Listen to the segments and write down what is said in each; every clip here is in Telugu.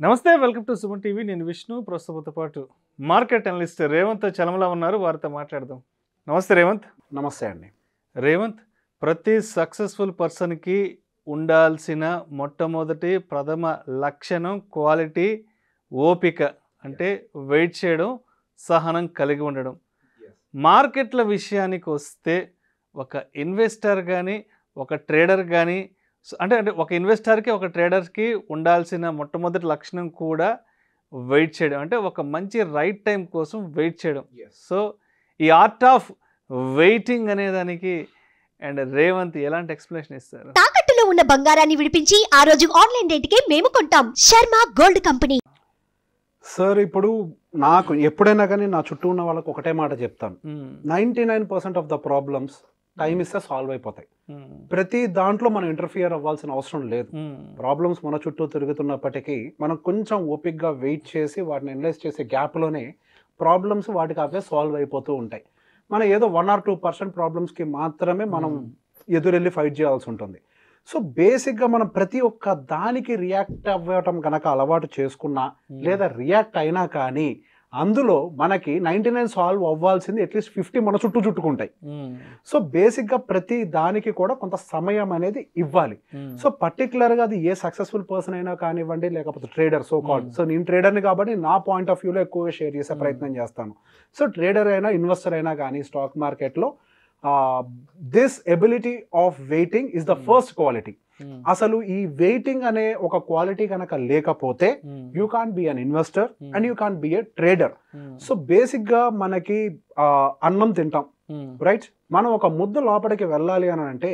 నమస్తే, వెల్కమ్ టు సుమన్ టీవీ. నేను విష్ణు. ప్రస్తుతంతో పాటు మార్కెట్ అనలిస్ట్ రేవంత్ చలమల ఉన్నారు. వారితో మాట్లాడదాం. నమస్తే రేవంత్. నమస్తే అండి. రేవంత్, ప్రతి సక్సెస్ఫుల్ పర్సన్కి ఉండాల్సిన మొట్టమొదటి ప్రథమ లక్షణం క్వాలిటీ, ఓపిక. అంటే వెయిట్ చేయడం, సహనం కలిగి ఉండడం. మార్కెట్ల విషయానికి వస్తే ఒక ఇన్వెస్టర్ కానీ ఒక ట్రేడర్ కానీ అంటే ఒక ఇన్వెస్టర్కి ఒక ట్రేడర్కి ఉండాల్సిన మొట్టమొదటి లక్షణం కూడా వెయిట్ చేయడం. అంటే ఒక మంచి రైట్ టైం కోసం వెయిట్ చేయడం. సో ఈ ఆర్ట్ ఆఫ్ వెయిటింగ్ అనే దానికి అండ్ రేవంత్ ఎలాంటి ఎక్స్ప్లెనేషన్ ఇస్తారు? తాకట్టులో ఉన్న బంగారాన్ని విడిపించి ఆ రోజు ఆన్లైన్ రేటుకే మేము కొంటాం. Sharma gold company. సార్, ఇప్పుడు నాకు ఎప్పుడైనా కానీ నా చుట్టూ ఉన్న వాళ్ళకి ఒకటే మాట చెప్తాను. 99% ఆఫ్ ద ప్రాబ్లమ్స్ టైం ఇస్తే సాల్వ్ అయిపోతాయి. ప్రతి దాంట్లో మనం ఇంటర్ఫియర్ అవ్వాల్సిన అవసరం లేదు. ప్రాబ్లమ్స్ మన చుట్టూ తిరుగుతున్నప్పటికీ మనం కొంచెం ఓపిక్గా వెయిట్ చేసి వాటిని అనలైజ్ చేసే గ్యాప్లోనే ప్రాబ్లమ్స్ వాటికి అవే సాల్వ్ అయిపోతూ ఉంటాయి. మనం ఏదో 1 or 2% ప్రాబ్లమ్స్కి మాత్రమే మనం ఎదురెళ్ళి ఫైట్ చేయాల్సి ఉంటుంది. సో బేసిక్గా మనం ప్రతి ఒక్క దానికి రియాక్ట్ అవ్వటం కనుక అలవాటు చేసుకున్నా లేదా రియాక్ట్ అయినా కానీ అందులో మనకి 99 సాల్వ్ అవ్వాల్సింది అట్లీస్ట్ 50 మన చుట్టూ చుట్టుకుంటాయి. సో బేసిక్గా ప్రతి దానికి కూడా కొంత సమయం అనేది ఇవ్వాలి. సో పర్టికులర్గా అది ఏ సక్సెస్ఫుల్ పర్సన్ అయినా కానివ్వండి, లేకపోతే ట్రేడర్ సో కాల్డ్. సో నేను ట్రేడర్ని కాబట్టి నా పాయింట్ ఆఫ్ వ్యూలో ఎక్కువగా షేర్ చేసే ప్రయత్నం చేస్తాను. సో ట్రేడర్ అయినా ఇన్వెస్టర్ అయినా కానీ స్టాక్ మార్కెట్లో this ability of waiting is the first quality. అసలు ఈ వెయిటింగ్ అనే ఒక క్వాలిటీ కనుక లేకపోతే you can't be an investor and you can't be a trader. So basic గా మనకి అన్నం తింటాం, రైట్? మనం ఒక ముద్ద లోపలికి వెళ్ళాలి అని అంటే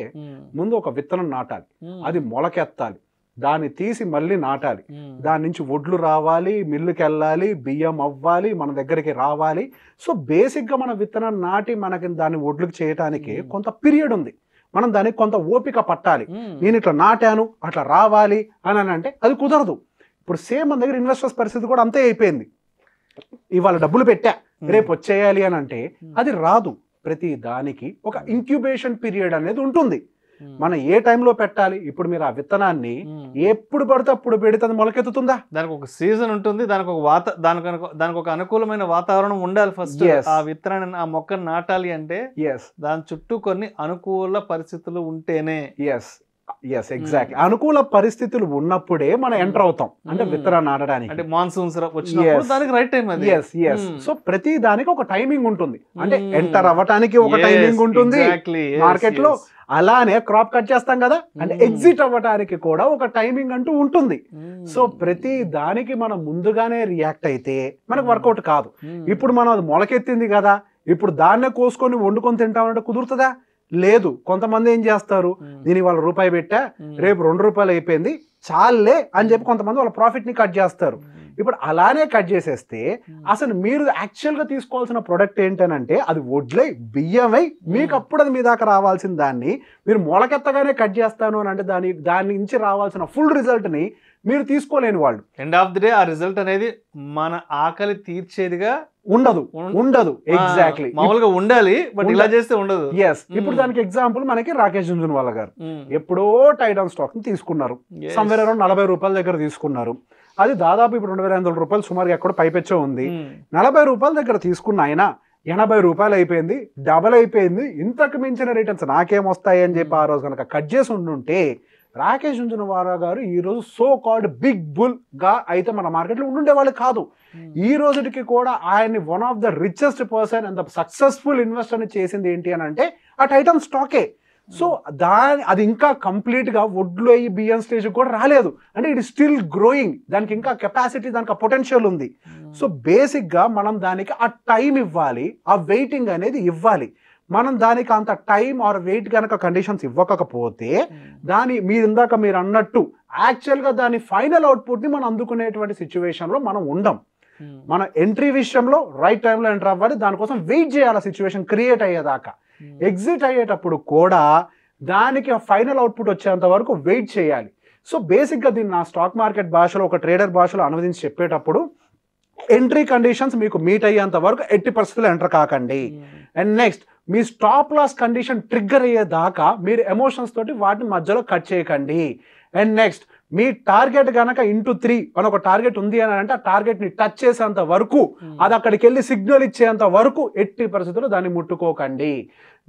ముందు ఒక విత్తనం నాటాలి, అది మొలకెత్తాలి, దాన్ని తీసి మళ్ళీ నాటాలి, దాని నుంచి వడ్లు రావాలి, మిల్లుకి వెళ్ళాలి, బియ్యం అవ్వాలి, మన దగ్గరికి రావాలి. సో బేసిక్గా మన విత్తనం నాటి మనకి దాన్ని వడ్లుకి చేయటానికి కొంత పీరియడ్ ఉంది. మనం దానికి కొంత ఓపిక పట్టాలి. నేను ఇట్లా నాటాను అట్లా రావాలి అని అంటే అది కుదరదు. ఇప్పుడు సేమ్ మన దగ్గర ఇన్వెస్టర్స్ పరిస్థితి కూడా అంతే అయిపోయింది. ఇవాళ డబ్బులు పెట్టా రేపు వచ్చేయాలి అని అంటే అది రాదు. ప్రతి దానికి ఒక ఇంక్యుబేషన్ పీరియడ్ అనేది ఉంటుంది. మనం ఏ టైంలో పెట్టాలి? ఇప్పుడు మీరు ఆ విత్తనాన్ని ఎప్పుడు పడితే అప్పుడు పెడితే అది మొలకెత్తుతుందా? దానికి ఒక సీజన్ ఉంటుంది, దానికి ఒక అనుకూలమైన వాతావరణం ఉండాలి. ఫస్ట్ ఆ విత్తనాన్ని, ఆ మొక్కను నాటాలి అంటే దాని చుట్టూ కొన్ని అనుకూల పరిస్థితులు ఉంటేనే. Yes exactly. అనుకూల పరిస్థితులు ఉన్నప్పుడే మనం ఎంటర్ అవుతాం అంటే విత్తనం నాటడానికి. అంటే మాన్సూన్స్ వచ్చినప్పుడు దానికి రైట్ టైం అది. సో ప్రతి దానికి ఒక టైమింగ్ ఉంటుంది. అంటే ఎంటర్ అవ్వటానికి ఒక టైమింగ్ ఉంటుంది మార్కెట్ లో. అలానే క్రాప్ కట్ చేస్తాం కదా, అంటే ఎగ్జిట్ అవ్వటానికి కూడా ఒక టైమింగ్ అంటూ ఉంటుంది. సో ప్రతి దానికి మనం ముందుగానే రియాక్ట్ అయితే మనకు వర్కౌట్ కాదు. ఇప్పుడు మనం అది మొలకెత్తింది కదా, ఇప్పుడు దాన్నే కోసుకొని వండుకొని తింటామంటే కుదురుతుందా? లేదు. కొంతమంది ఏం చేస్తారు, నేను ఇవాళ రూపాయి పెట్టా రేపు 2 రూపాయలు అయిపోయింది చాలే అని చెప్పి కొంతమంది వాళ్ళ ప్రాఫిట్ ని కట్ చేస్తారు. ఇప్పుడు అలానే కట్ చేసేస్తే అసలు మీరు యాక్చువల్గా తీసుకోవాల్సిన ప్రొడక్ట్ ఏంటనంటే అది వడ్లై బియ్యమై మీకు అప్పుడు అది మీ దాకా రావాల్సిన దాన్ని మీరు మొలకెత్తగానే కట్ చేస్తాను అని అంటే దాని నుంచి రావాల్సిన ఫుల్ రిజల్ట్ ని మీరు తీసుకోలేని వాళ్ళు. ఎండ్ ఆఫ్ ది డే ఆ రిజల్ట్ అనేది మన ఆకలి తీర్చేదిగా ఉండదు. ఎగ్జాక్ట్లీ. మామూలుగా ఉండాలి, బట్ ఇలా చేస్తే ఉండదు. ఇప్పుడు దానికి ఎగ్జాంపుల్ మనకి రాకేష్ జుంజున్వాలా గారు ఎప్పుడో టైటాన్ స్టాక్ ని తీసుకున్నారు. సమ్వేర్ అరౌండ్ 40 రూపాయల దగ్గర తీసుకున్నారు. అది దాదాపు ఇప్పుడు 2500 రూపాయలు సుమారుగా ఎక్కడ పైపెచ్చో ఉంది. 40 రూపాయల దగ్గర తీసుకున్న ఆయన 80 రూపాయలు అయిపోయింది, డబల్ అయిపోయింది. ఇంతకు మించిన రిటర్న్స్ నాకేమొస్తాయి అని చెప్పి ఆ రోజు కనుక కట్ చేసి ఉండుంటే రాకేష్ జుంజున్వాలా గారు ఈ రోజు సో కాల్డ్ బిగ్ బుల్ గా అయితే మన మార్కెట్లో ఉండుండే వాళ్ళు కాదు. ఈ రోజుకి కూడా ఆయన్ని one of the richest person and the successful investor ని చేసింది ఏంటి అని అంటే ఆ టైటాన్ స్టాకే. సో అది ఇంకా కంప్లీట్ గా వడ్లు అయ్యి బియ్యం స్టేజ్ కూడా రాలేదు. అంటే ఇట్ స్టిల్ గ్రోయింగ్. దానికి ఇంకా కెపాసిటీ, దానికి ఆ పొటెన్షియల్ ఉంది. సో బేసిక్ గా మనం దానికి ఆ టైం ఇవ్వాలి, ఆ వెయిటింగ్ అనేది ఇవ్వాలి. మనం దానికి అంత టైం ఆర్ వెయిట్ కనుక కండిషన్స్ ఇవ్వకపోతే ఇందాక మీరు అన్నట్టు యాక్చువల్గా దాని ఫైనల్ అవుట్పుట్ని మనం అందుకునేటువంటి సిచ్యువేషన్లో మనం ఉండం. మన ఎంట్రీ విషయంలో రైట్ టైంలో ఎంటర్ అవ్వాలి, దానికోసం వెయిట్ చేయాలి సిచ్యువేషన్ క్రియేట్ అయ్యేదాకా. ఎగ్జిట్ అయ్యేటప్పుడు కూడా దానికి ఫైనల్ అవుట్పుట్ వచ్చేంత వరకు వెయిట్ చేయాలి. సో బేసిక్గా దీన్ని నా స్టాక్ మార్కెట్ భాషలో, ఒక ట్రేడర్ భాషలో అనువదించి చెప్పేటప్పుడు ఎంట్రీ కండిషన్స్ మీకు మీట్ అయ్యేంత వరకు 80% ఎంటర్ కాకండి. అండ్ నెక్స్ట్ మీ స్టాప్ లాస్ కండిషన్ ట్రిగ్గర్ అయ్యేదాకా మీరు ఎమోషన్స్ తోటి వాటిని మధ్యలో కట్ చేయకండి. అండ్ నెక్స్ట్ మీ టార్గెట్ కనుక ఇంటూ 3 అని ఒక టార్గెట్ ఉంది అని అంటే ఆ టార్గెట్ని టచ్ చేసేంత వరకు అది అక్కడికి వెళ్ళి సిగ్నల్ ఇచ్చేంత వరకు ఎట్టి పరిస్థితుల్లో దాన్ని ముట్టుకోకండి.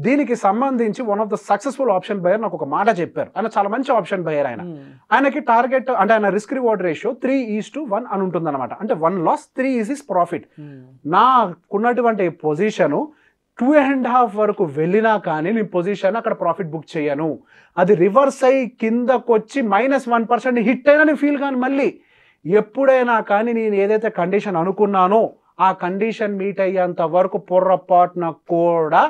దీనికి సంబంధించి one of the successful option buyer నాకు ఒక మాట చెప్పారు. ఆయన చాలా మంచి ఆప్షన్ బయర్. ఆయనకి టార్గెట్ అంటే ఆయన రిస్క్ రివార్డ్ రేషియో 3:1 అని ఉంటుంది అనమాట. అంటే 1 లాస్ 3 ఈజ్ హిస్ ప్రాఫిట్. నాకున్నటువంటి పొజిషను 2.5 వరకు వెళ్ళినా కానీ నేను పొజిషన్ అక్కడ ప్రాఫిట్ బుక్ చేయను. అది రివర్స్ అయ్యి కిందకు వచ్చి -1% హిట్ అయినా నేను ఫీల్ కాను. మళ్ళీ ఎప్పుడైనా కానీ నేను ఏదైతే కండిషన్ అనుకున్నానో ఆ కండిషన్ మీట్ అయ్యేంత వరకు పొర్రపాటున కూడా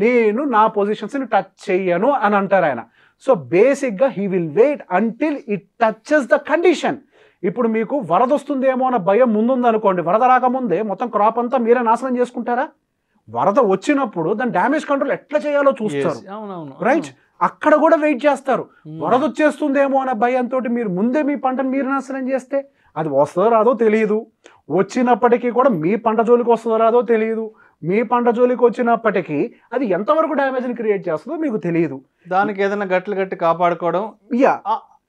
నేను నా పొజిషన్స్ని టచ్ చెయ్యను అని అంటారు ఆయన. సో బేసిక్గా he will wait until it touches the condition. ఇప్పుడు మీకు వరద వస్తుందేమో అన్న భయం ముందుందనుకోండి, వరద రాకముందే మొత్తం క్రాప్ అంతా మీరే నాశనం చేసుకుంటారా? వరద వచ్చినప్పుడు దాని డ్యామేజ్ కంట్రోల్ ఎట్లా చేయాలో చూస్తారు, రైట్? అక్కడ కూడా వెయిట్ చేస్తారు. వరద వచ్చేస్తుందేమో అన్న భయంతో మీరు ముందే మీ పంటను మీరు నాశనం చేస్తే అది వస్తుందో రాదో తెలియదు. వచ్చినప్పటికీ కూడా మీ పంట జోలికి వస్తుందో రాదో తెలియదు. మీ పంట జోలికి వచ్చినప్పటికీ అది ఎంతవరకు డ్యామేజ్ని క్రియేట్ చేస్తుందో మీకు తెలియదు. దానికి ఏదైనా గట్టి కాపాడుకోవడం,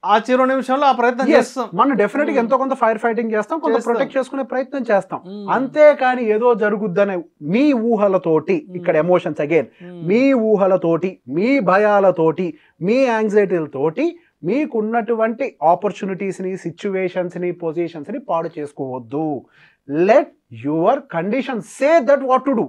ఆ 20 నిమిషంలో ఆ ప్రయత్నం చేస్తాం. మనం డెఫినెట్ గా ఎంతో కొంత ఫైర్ ఫైటింగ్ చేస్తాం, కొంత ప్రొటెక్ట్ చేసుకునే ప్రయత్నం చేస్తాం. అంతేకాని ఏదో జరుగుద్దనే మీ ఊహలతోటి, ఇక్కడ ఎమోషన్స్ అగైన్, మీ ఊహలతోటి, మీ భయాలతోటి, మీ యాంగ్జైటీలతోటి మీకున్నటువంటి ఆపర్చునిటీస్ని, సిచ్యువేషన్స్ని, పొజిషన్స్ని పాడు చేసుకోవద్దు. Let your condition say that what to do.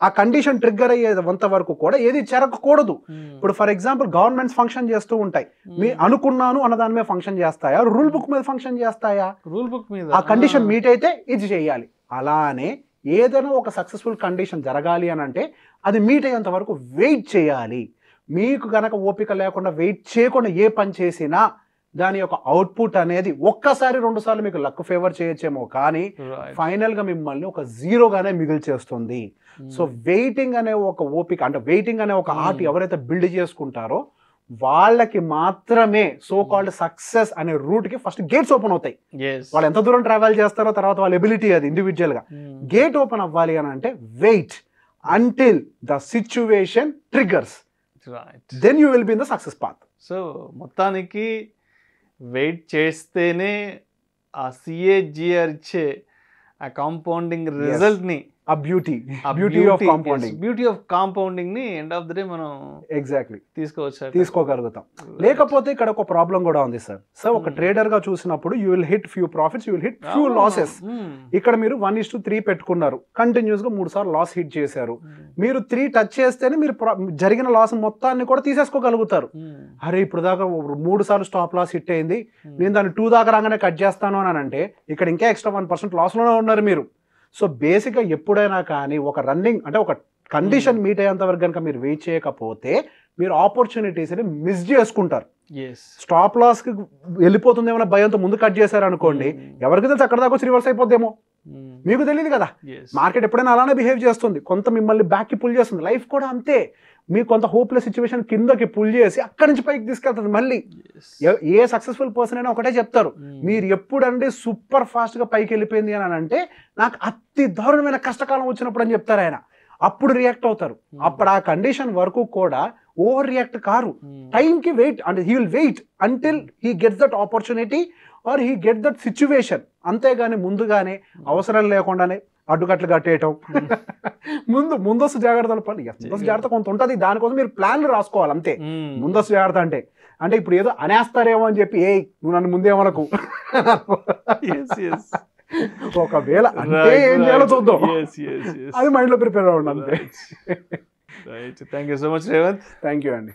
ఆ కండిషన్ ట్రిగ్గర్ అయ్యేంత వరకు కూడా ఏది చెరకకూడదు. ఇప్పుడు ఫర్ ఎగ్జాంపుల్ గవర్నమెంట్స్ ఫంక్షన్ చేస్తూ ఉంటాయి. మీ అనుకున్నాను అన్న దాని మీద ఫంక్షన్ చేస్తాయా, రూల్ బుక్ మీద ఫంక్షన్ చేస్తాయా? రూల్ బుక్ మీద. ఆ కండిషన్ మీట్ అయితే ఇది చేయాలి. అలానే ఏదైనా ఒక సక్సెస్ఫుల్ కండిషన్ జరగాలి అని అంటే అది మీట్ అయ్యేంత వరకు వెయిట్ చేయాలి. మీకు కనుక ఓపిక లేకుండా వెయిట్ చేయకుండా ఏ పని చేసినా దాని యొక్క అవుట్పుట్ అనేది ఒక్కసారి 2 సార్లు మీకు లక్ ఫేవర్ చేయొచ్చేమో, కానీ ఫైనల్గా మిమ్మల్ని ఒక జీరోగానే మిగిల్చేస్తుంది. సో వెయిటింగ్ అనే ఒక ఓపిక, అంటే వెయిటింగ్ అనే ఒక ఆర్ట్ ఎవరైతే బిల్డ్ చేసుకుంటారో వాళ్ళకి మాత్రమే సో కాల్డ్ సక్సెస్ అనే రూట్ కి ఫస్ట్ గేట్స్ ఓపెన్ అవుతాయి. వాళ్ళు ఎంత దూరం ట్రావెల్ చేస్తారో తర్వాత వాళ్ళ ఎబిలిటీ అది ఇండివిజువల్ గా. గేట్ ఓపెన్ అవ్వాలి అని అంటే wait until the situation triggers, then you will be in the success path. So మొత్తానికి వెయిట్ చేస్తేనే ఆ CAGR ఇచ్చే ఆ కాంపౌండింగ్ రిజల్ట్ని, ఆ బ్యూటీ ఆఫ్ కాంపౌండింగ్ ని ఎండ్ ఆఫ్ ద డే మనం ఎగ్జాక్ట్లీ తీసుకోగలుగుతాం. లేకపోతే ఇక్కడ ఒక ప్రాబ్లం కూడా ఉంది సార్. ఒక ట్రేడర్ గా చూసినప్పుడు you will hit few profits, you will hit few losses. ఇక్కడ మీరు 1:3 పెట్టుకున్నారు, కంటిన్యూస్ గా 3 సార్లు లాస్ హిట్ చేశారు. మీరు 3 టచ్ చేస్తేనే మీరు జరిగిన లాస్ మొత్తాన్ని కూడా తీసేసుకోగలుగుతారు. అరే ఇప్పుడు దాకా 3 సార్లు స్టాప్ లాస్ హిట్ అయింది, నేను దాన్ని 2 దాకా రాగానే కట్ చేస్తాను అని అంటే ఇక్కడ ఇంకా ఎక్స్ట్రా 1% లాస్ లోనే ఉన్నారు మీరు. సో బేసిక్గా ఎప్పుడైనా కానీ ఒక రన్నింగ్ అంటే ఒక కండిషన్ మీట్ అయ్యేంత వరకు కనుక మీరు వెయిట్ చేయకపోతే మీరు ఆపర్చునిటీస్ని మిస్ చేసుకుంటారు. స్టాప్ లాస్కి వెళ్ళిపోతుందేమో భయంతో ముందు కట్ చేశారు అనుకోండి, ఎవరికి తెలుసు అక్కడ దాకా వచ్చి రివర్స్ అయిపోద్దేమో, మీకు తెలియదు కదా. మార్కెట్ ఎప్పుడైనా అలానే బిహేవ్ చేస్తుంది, కొంత మిమ్మల్ని బ్యాక్కి పుల్ చేస్తుంది. లైఫ్ కూడా అంతే, మీకు కొంత హోప్లెస్ సిచ్యువేషన్ కిందకి పుల్ చేసి అక్కడి నుంచి పైకి తీసుకెళ్తుంది. మళ్ళీ ఏ సక్సెస్ఫుల్ పర్సన్ అయినా ఒకటే చెప్తారు, మీరు ఎప్పుడంటే సూపర్ ఫాస్ట్గా పైకి వెళ్ళిపోయింది అని అంటే నాకు అతి దారుణమైన కష్టకాలం వచ్చినప్పుడు అని చెప్తారు ఆయన. అప్పుడు రియాక్ట్ అవుతారు. అప్పుడు ఆ కండిషన్ వరకు కూడా ఓవర్ రియాక్ట్ కారు, టైంకి వెయిట్, అంటే he will wait until he gets that opportunity or he get that situation. అంతేగాని ముందుగానే అవసరం లేకుండానే అడ్డుకట్లు కట్టేయటం, ముందస్తు జాగ్రత్తలు పని. ముందస్తు జాగ్రత్త కొంత ఉంటుంది, దానికోసం మీరు ప్లాన్లు రాసుకోవాలి అంతే. ముందస్తు జాగ్రత్త అంటే ఇప్పుడు ఏదో అనేస్తారేమో అని చెప్పి నువ్వు నన్ను ముందేమనకు, ఒకవేళ అంటే ఏం చేయాలో చూద్దాం, అది మైండ్ లో ప్రిపేర్ అవ్వండి అంతే. Thank you so much Revanth. Thank you అండి.